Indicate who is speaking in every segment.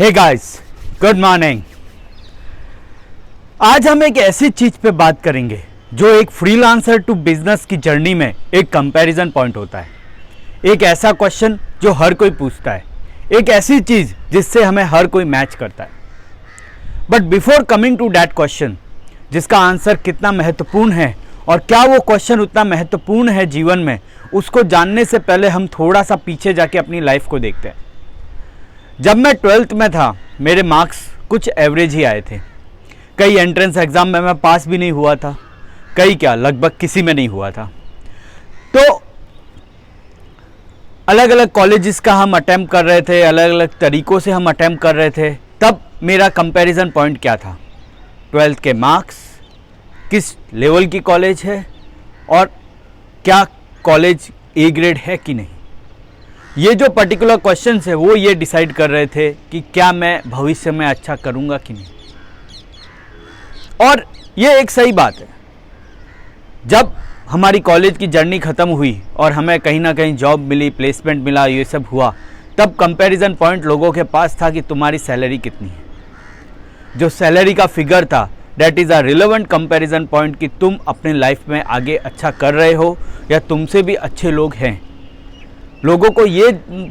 Speaker 1: Hey guys, good morning. आज हम एक ऐसी चीज पे बात करेंगे जो एक फ्रीलांसर टू बिजनेस की जर्नी में एक कंपैरिजन पॉइंट होता है। एक ऐसा क्वेश्चन जो हर कोई पूछता है, एक ऐसी चीज जिससे हमें हर कोई मैच करता है। But before coming to that question, जिसका आंसर कितना महत्वपूर्ण है और क्या वो क्वेश्चन उतना महत्वपूर्ण है जीवन में, उसको जानने से पहले हम थोड़ा सा पीछे जाके अपनी लाइफ को देखते हैं। जब मैं 12th में था, मेरे मार्क्स कुछ एवरेज ही आए थे। कई एंट्रेंस एग्ज़ाम में मैं पास भी नहीं हुआ था, कई क्या लगभग किसी में नहीं हुआ था। तो अलग अलग कॉलेजेस का हम अटेम्प्ट कर रहे थे, अलग अलग तरीक़ों से हम अटेम्प्ट कर रहे थे। तब मेरा कंपैरिजन पॉइंट क्या था? 12th के मार्क्स, किस लेवल की कॉलेज है और क्या कॉलेज ए ग्रेड है कि नहीं। ये जो पर्टिकुलर क्वेश्चंस है वो ये डिसाइड कर रहे थे कि क्या मैं भविष्य में अच्छा करूँगा कि नहीं। और ये एक सही बात है। जब हमारी कॉलेज की जर्नी ख़त्म हुई और हमें कहीं ना कहीं जॉब मिली, प्लेसमेंट मिला, ये सब हुआ, तब कंपैरिजन पॉइंट लोगों के पास था कि तुम्हारी सैलरी कितनी है। जो सैलरी का फिगर था, that is a relevant comparison point कि तुम अपने लाइफ में आगे अच्छा कर रहे हो या तुमसे भी अच्छे लोग हैं। लोगों को ये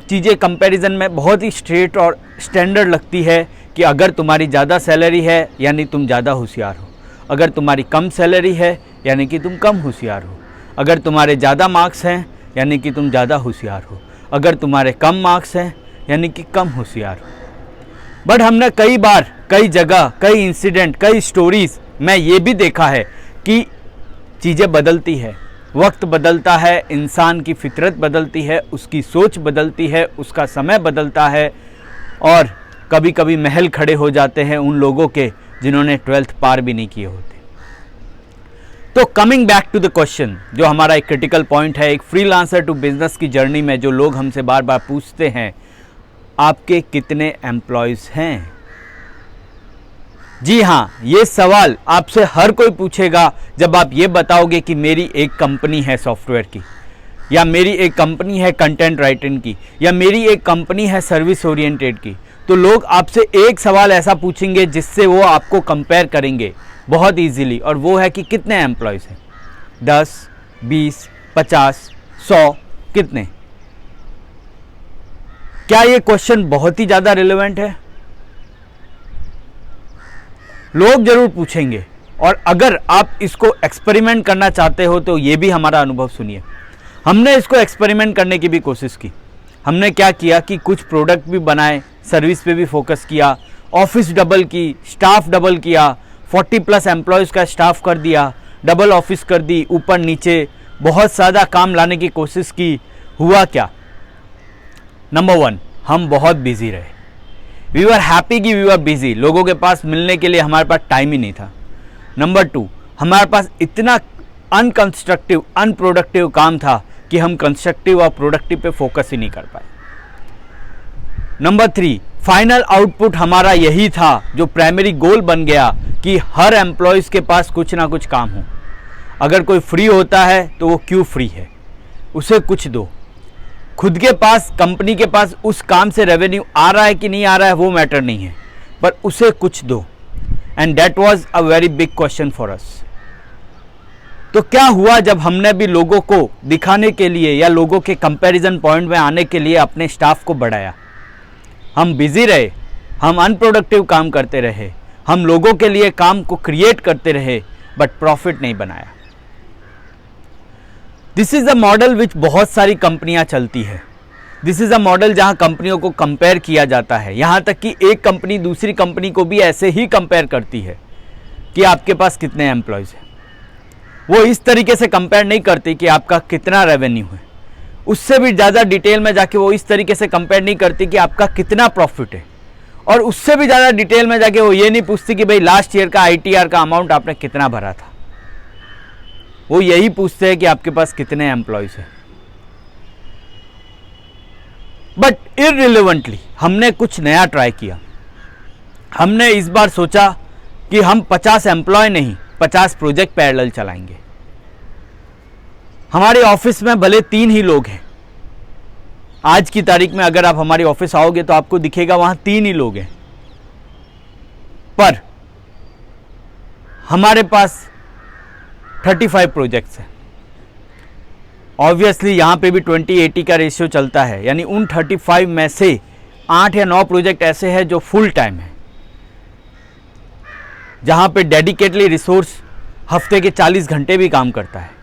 Speaker 1: चीज़ें कंपैरिजन में बहुत ही स्ट्रेट और स्टैंडर्ड लगती है कि अगर तुम्हारी ज़्यादा सैलरी है यानी तुम ज़्यादा होशियार हो, अगर तुम्हारी कम सैलरी है यानी कि तुम कम होशियार हो, अगर तुम्हारे ज़्यादा मार्क्स हैं यानी कि तुम ज़्यादा होशियार हो, अगर तुम्हारे कम मार्क्स हैं यानी कि कम होशियार हो। बट हमने कई बार, कई जगह, कई इंसिडेंट, कई स्टोरीज़ में ये भी देखा है कि चीज़ें बदलती है, वक्त बदलता है, इंसान की फितरत बदलती है, उसकी सोच बदलती है, उसका समय बदलता है और कभी कभी महल खड़े हो जाते हैं उन लोगों के जिन्होंने 12th पार भी नहीं किए होते। तो coming back to the question, जो हमारा एक क्रिटिकल पॉइंट है एक फ्रीलांसर टू बिजनेस की जर्नी में, जो लोग हमसे बार बार पूछते हैं, आपके कितने एम्प्लॉयज़ हैं। जी हाँ, ये सवाल आपसे हर कोई पूछेगा जब आप ये बताओगे कि मेरी एक कंपनी है सॉफ्टवेयर की, या मेरी एक कंपनी है कंटेंट राइटिंग की, या मेरी एक कंपनी है सर्विस ओरिएंटेड की। तो लोग आपसे एक सवाल ऐसा पूछेंगे जिससे वो आपको कंपेयर करेंगे बहुत इजीली, और वो है कि कितने एम्प्लॉयज़ हैं। 10, 20, 50, 100, कितने? क्या ये क्वेश्चन बहुत ही ज़्यादा रिलेवेंट है? लोग जरूर पूछेंगे। और अगर आप इसको एक्सपेरिमेंट करना चाहते हो तो ये भी हमारा अनुभव सुनिए। हमने इसको एक्सपेरिमेंट करने की भी कोशिश की। हमने क्या किया कि कुछ प्रोडक्ट भी बनाए, सर्विस पे भी फोकस किया, ऑफिस डबल की, स्टाफ डबल किया, 40+ एम्प्लॉयज़ का स्टाफ कर दिया, डबल ऑफिस कर दी, ऊपर नीचे बहुत ज़्यादा काम लाने की कोशिश की। हुआ क्या? नंबर 1, हम बहुत बिजी रहे। वी वर हैप्पी कि वी वर बिजी, लोगों के पास मिलने के लिए हमारे पास टाइम ही नहीं था। नंबर 2, हमारे पास इतना अनकंस्ट्रक्टिव, अनप्रोडक्टिव काम था कि हम कंस्ट्रक्टिव और प्रोडक्टिव पे फोकस ही नहीं कर पाए। नंबर 3, फाइनल आउटपुट हमारा यही था, जो प्राइमरी गोल बन गया कि हर एम्प्लॉयज़ के पास कुछ ना कुछ काम हो। अगर कोई फ्री होता है तो वो क्यों फ्री है, उसे कुछ दो। खुद के पास, कंपनी के पास उस काम से रेवेन्यू आ रहा है कि नहीं आ रहा है वो मैटर नहीं है, पर उसे कुछ दो। And that was a very big question for us. तो क्या हुआ जब हमने भी लोगों को दिखाने के लिए या लोगों के कंपैरिजन पॉइंट में आने के लिए अपने स्टाफ को बढ़ाया? हम बिजी रहे, हम अनप्रोडक्टिव काम करते रहे, हम लोगों के लिए काम को क्रिएट करते रहे, बट प्रॉफिट नहीं बनाया। This is a model which बहुत सारी कंपनियां चलती है। दिस इज़ अ मॉडल जहां कंपनियों को कंपेयर किया जाता है, यहां तक कि एक कंपनी दूसरी कंपनी को भी ऐसे ही कंपेयर करती है कि आपके पास कितने एम्प्लॉयज़ हैं। वो इस तरीके से कंपेयर नहीं करती कि आपका कितना रेवेन्यू है। उससे भी ज़्यादा डिटेल में जाके वो इस तरीके से कंपेयर नहीं करती कि आपका कितना प्रॉफिट है। और उससे भी ज़्यादा डिटेल में जाके वो ये नहीं पूछती कि भाई लास्ट ईयर का ITR का अमाउंट आपने कितना भरा था। वो यही पूछते हैं कि आपके पास कितने एम्प्लॉयज़ हैं। बट इररिलेवेंटली हमने कुछ नया ट्राई किया। हमने इस बार सोचा कि हम 50 एम्प्लॉय नहीं, 50 प्रोजेक्ट पैरेलल चलाएंगे। हमारे ऑफिस में भले 3 ही लोग हैं, आज की तारीख में अगर आप हमारे ऑफिस आओगे तो आपको दिखेगा वहाँ 3 ही लोग हैं, पर हमारे पास 35 प्रोजेक्ट्स हैं। ऑब्वियसली यहाँ पे भी 20-80 का रेशियो चलता है, यानी उन 35 में से 8 या 9 प्रोजेक्ट ऐसे हैं जो फुल टाइम है, जहाँ पे डेडिकेटली रिसोर्स हफ्ते के 40 घंटे भी काम करता है।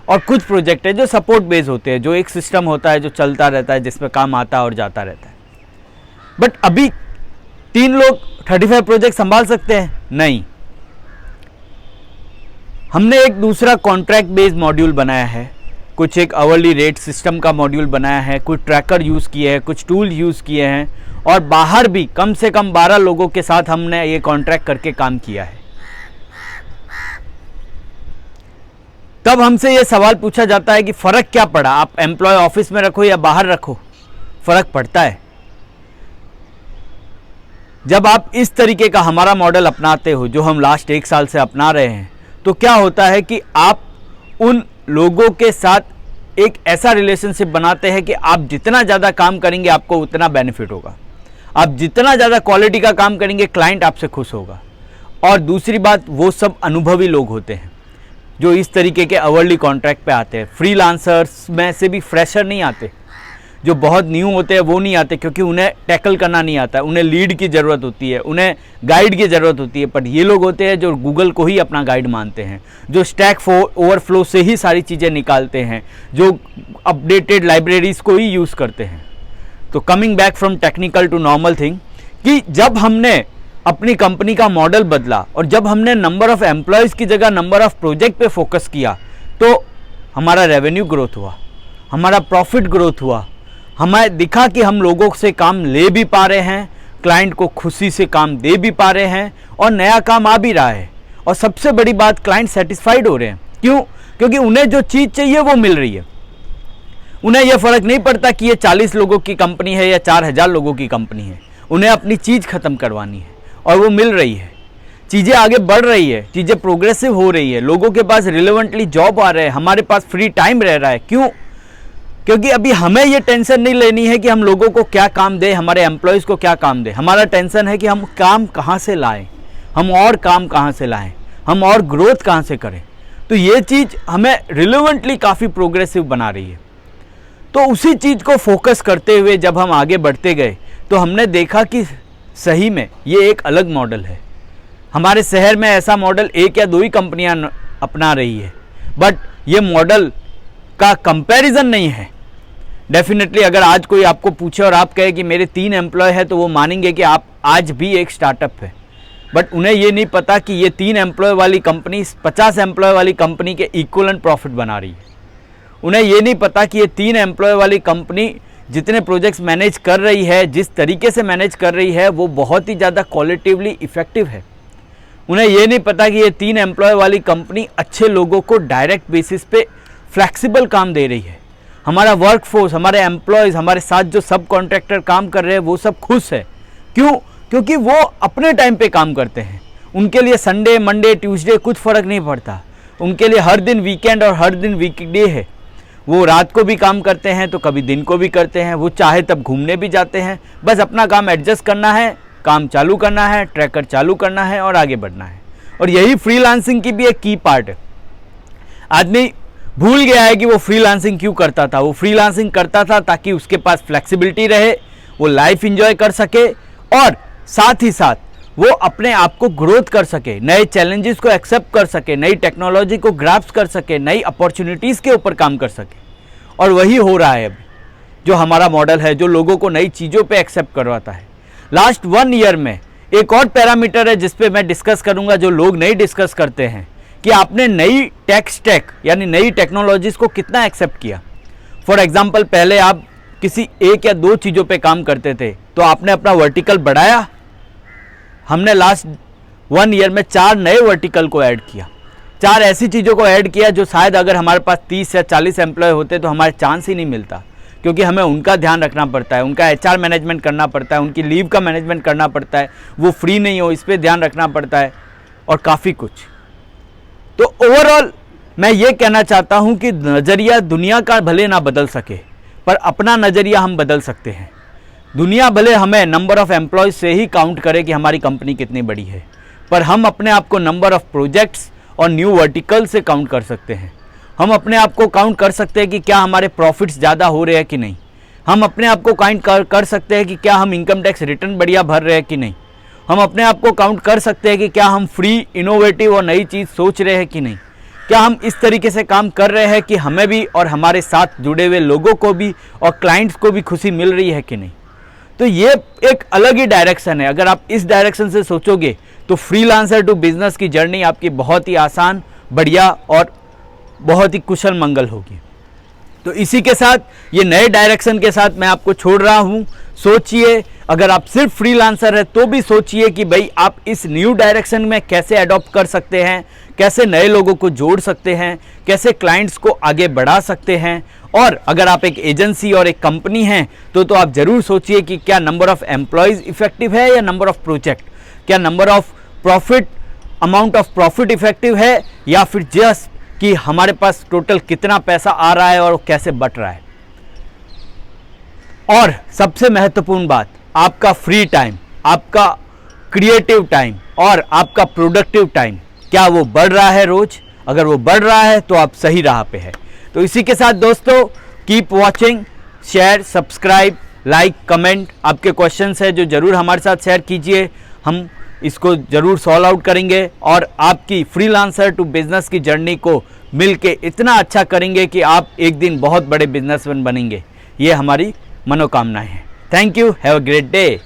Speaker 1: और कुछ प्रोजेक्ट है जो सपोर्ट बेस होते हैं, जो एक सिस्टम होता है जो चलता रहता है, जिसमें काम आता और जाता रहता है। बट अभी 3 लोग 35 प्रोजेक्ट संभाल सकते हैं? नहीं। हमने एक दूसरा कॉन्ट्रैक्ट बेस्ड मॉड्यूल बनाया है, कुछ एक आवरली रेट सिस्टम का मॉड्यूल बनाया है, कुछ ट्रैकर यूज़ किए हैं, कुछ टूल यूज़ किए हैं, और बाहर भी कम से कम 12 लोगों के साथ हमने ये कॉन्ट्रैक्ट करके काम किया है। तब हमसे ये सवाल पूछा जाता है कि फ़र्क क्या पड़ा, आप एम्प्लॉय ऑफिस में रखो या बाहर रखो, फ़र्क पड़ता है। जब आप इस तरीके का हमारा मॉडल अपनाते हो, जो हम लास्ट 1 साल से अपना रहे हैं, तो क्या होता है कि आप उन लोगों के साथ एक ऐसा रिलेशनशिप बनाते हैं कि आप जितना ज़्यादा काम करेंगे आपको उतना बेनिफिट होगा, आप जितना ज़्यादा क्वालिटी का काम करेंगे क्लाइंट आपसे खुश होगा। और दूसरी बात, वो सब अनुभवी लोग होते हैं जो इस तरीके के आवरली कॉन्ट्रैक्ट पे आते हैं। फ्रीलांसर्स में से भी फ्रेशर नहीं आते, जो बहुत न्यू होते हैं वो नहीं आते, क्योंकि उन्हें टैकल करना नहीं आता है, उन्हें लीड की ज़रूरत होती है, उन्हें गाइड की ज़रूरत होती है। पर ये लोग होते हैं जो गूगल को ही अपना गाइड मानते हैं, जो स्टैक ओवरफ्लो से ही सारी चीज़ें निकालते हैं, जो अपडेटेड लाइब्रेरीज़ को ही यूज़ करते हैं। तो coming back from technical to normal thing, कि जब हमने अपनी कंपनी का मॉडल बदला और जब हमने नंबर ऑफ़ एम्प्लॉयज़ की जगह नंबर ऑफ़ प्रोजेक्ट पे फोकस किया, तो हमारा रेवेन्यू ग्रोथ हुआ, हमारा प्रॉफिट ग्रोथ हुआ, हमें दिखा कि हम लोगों से काम ले भी पा रहे हैं, क्लाइंट को खुशी से काम दे भी पा रहे हैं, और नया काम आ भी रहा है। और सबसे बड़ी बात, क्लाइंट सेटिस्फाइड हो रहे हैं। क्यों? क्योंकि उन्हें जो चीज़ चाहिए वो मिल रही है। उन्हें यह फ़र्क नहीं पड़ता कि ये 40 लोगों की कंपनी है या 4000 लोगों की कंपनी है, उन्हें अपनी चीज़ ख़त्म करवानी है और वो मिल रही है। चीज़ें आगे बढ़ रही है, चीज़ें प्रोग्रेसिव हो रही है, लोगों के पास रिलेवेंटली जॉब आ रहे हैं, हमारे पास फ्री टाइम रह रहा है। क्यों? क्योंकि अभी हमें ये टेंशन नहीं लेनी है कि हम लोगों को क्या काम दें, हमारे एम्प्लॉयज़ को क्या काम दें। हमारा टेंशन है कि हम काम कहाँ से लाएं, हम और काम कहाँ से लाएं, हम और ग्रोथ कहाँ से करें। तो ये चीज़ हमें रिलेवेंटली काफ़ी प्रोग्रेसिव बना रही है। तो उसी चीज़ को फोकस करते हुए जब हम आगे बढ़ते गए, तो हमने देखा कि सही में ये एक अलग मॉडल है। हमारे शहर में ऐसा मॉडल 1 या 2 ही कंपनियां अपना रही है, बट ये मॉडल का कंपैरिजन नहीं है। डेफिनेटली अगर आज कोई आपको पूछे और आप कहे कि मेरे 3 एम्प्लॉय है, तो वो मानेंगे कि आप आज भी एक स्टार्टअप है। बट उन्हें ये नहीं पता कि ये 3 एम्प्लॉय वाली कंपनी 50 एम्प्लॉय वाली कंपनी के इक्वलेंट प्रॉफिट बना रही है। उन्हें ये नहीं पता कि ये 3 एम्प्लॉय वाली कंपनी जितने प्रोजेक्ट्स मैनेज कर रही है, जिस तरीके से मैनेज कर रही है, वो बहुत ही ज़्यादा क्वालिटिवली इफ़ेक्टिव है। उन्हें ये नहीं पता कि ये 3 एम्प्लॉय वाली कंपनी अच्छे लोगों को डायरेक्ट बेसिस पे फ्लैक्सिबल काम दे रही है। हमारा वर्कफोर्स, हमारे एम्प्लॉयज़, हमारे साथ जो सब कॉन्ट्रैक्टर काम कर रहे हैं, वो सब खुश है। क्यों? क्योंकि वो अपने टाइम पे काम करते हैं। उनके लिए संडे, मंडे, ट्यूसडे कुछ फ़र्क नहीं पड़ता। उनके लिए हर दिन वीकेंड और हर दिन वीकडे है। वो रात को भी काम करते हैं तो कभी दिन को भी करते हैं, वो चाहे तब घूमने भी जाते हैं। बस अपना काम एडजस्ट करना है, काम चालू करना है, ट्रैकर चालू करना है और आगे बढ़ना है। और यही फ्रीलांसिंग की भी एक की पार्ट है। आदमी भूल गया है कि वो फ्रीलांसिंग क्यों करता था। वो फ्रीलांसिंग करता था ताकि उसके पास फ्लेक्सिबिलिटी रहे, वो लाइफ एंजॉय कर सके और साथ ही साथ वो अपने आप को ग्रोथ कर सके, नए चैलेंजेस को एक्सेप्ट कर सके, नई टेक्नोलॉजी को ग्रास्प कर सके, नई अपॉर्चुनिटीज़ के ऊपर काम कर सके। और वही हो रहा है अभी, जो हमारा मॉडल है, जो लोगों को नई चीज़ों पे एक्सेप्ट करवाता है। लास्ट 1 ईयर में एक और पैरामीटर है जिस पे मैं डिस्कस करूंगा, जो लोग नहीं डिस्कस करते हैं, कि आपने नई टेक स्टैक यानी नई टेक्नोलॉजीज़ को कितना एक्सेप्ट किया। फॉर एग्जांपल, पहले आप किसी 1 या 2 चीज़ों पे काम करते थे तो आपने अपना वर्टिकल बढ़ाया। हमने लास्ट 1 ईयर में 4 नए वर्टिकल को ऐड किया, 4 ऐसी चीज़ों को ऐड किया जो शायद अगर हमारे पास 30 या 40 एम्प्लॉय होते तो हमारे चांस ही नहीं मिलता, क्योंकि हमें उनका ध्यान रखना पड़ता है, उनका HR मैनेजमेंट करना पड़ता है, उनकी लीव का मैनेजमेंट करना पड़ता है, वो फ्री नहीं हो इस पर ध्यान रखना पड़ता है और काफ़ी कुछ। तो ओवरऑल मैं ये कहना चाहता हूँ कि नज़रिया दुनिया का भले ना बदल सके, पर अपना नज़रिया हम बदल सकते हैं। दुनिया भले हमें नंबर ऑफ़ एम्प्लॉयज़ से ही काउंट करे कि हमारी कंपनी कितनी बड़ी है, पर हम अपने आप को नंबर ऑफ़ प्रोजेक्ट्स और न्यू वर्टिकल से काउंट कर सकते हैं। हम अपने आप को काउंट कर सकते हैं कि क्या हमारे प्रॉफिट्स ज़्यादा हो रहे हैं कि नहीं। हम अपने आप को काउंट कर सकते हैं कि क्या हम इनकम टैक्स रिटर्न बढ़िया भर रहे हैं कि नहीं। हम अपने आप को काउंट कर सकते हैं कि क्या हम फ्री, इनोवेटिव और नई चीज़ सोच रहे हैं कि नहीं। क्या हम इस तरीके से काम कर रहे हैं कि हमें भी और हमारे साथ जुड़े हुए लोगों को भी और क्लाइंट्स को भी खुशी मिल रही है कि नहीं। तो ये एक अलग ही डायरेक्शन है। अगर आप इस डायरेक्शन से सोचोगे तो फ्रीलांसर टू बिजनेस की जर्नी आपकी बहुत ही आसान, बढ़िया और बहुत ही कुशल मंगल होगी। तो इसी के साथ, ये नए डायरेक्शन के साथ मैं आपको छोड़ रहा हूँ। सोचिए, अगर आप सिर्फ फ्रीलांसर है तो भी सोचिए कि भाई आप इस न्यू डायरेक्शन में कैसे अडॉप्ट कर सकते हैं, कैसे नए लोगों को जोड़ सकते हैं, कैसे क्लाइंट्स को आगे बढ़ा सकते हैं। और अगर आप एक एजेंसी और एक कंपनी हैं तो आप ज़रूर सोचिए कि क्या नंबर ऑफ़ एम्प्लॉयज़ इफेक्टिव है या नंबर ऑफ़ प्रोजेक्ट, क्या number of profit, amount of profit effective है, या फिर जस्ट कि हमारे पास टोटल कितना पैसा आ रहा है और कैसे बट रहा है। और सबसे महत्वपूर्ण बात, आपका फ्री टाइम, आपका क्रिएटिव टाइम और आपका प्रोडक्टिव टाइम, क्या वो बढ़ रहा है रोज? अगर वो बढ़ रहा है तो आप सही राह पे है। तो इसी के साथ दोस्तों, keep watching, share, subscribe, like, comment. आपके क्वेश्चंस है जो ज़रूर हमारे साथ शेयर कीजिए, हम इसको ज़रूर सॉल्व आउट करेंगे और आपकी फ्रीलांसर टू बिजनेस की जर्नी को मिलके इतना अच्छा करेंगे कि आप एक दिन बहुत बड़े बिजनेसमैन बनेंगे। ये हमारी मनोकामनाएं हैं। Thank you, have a great day.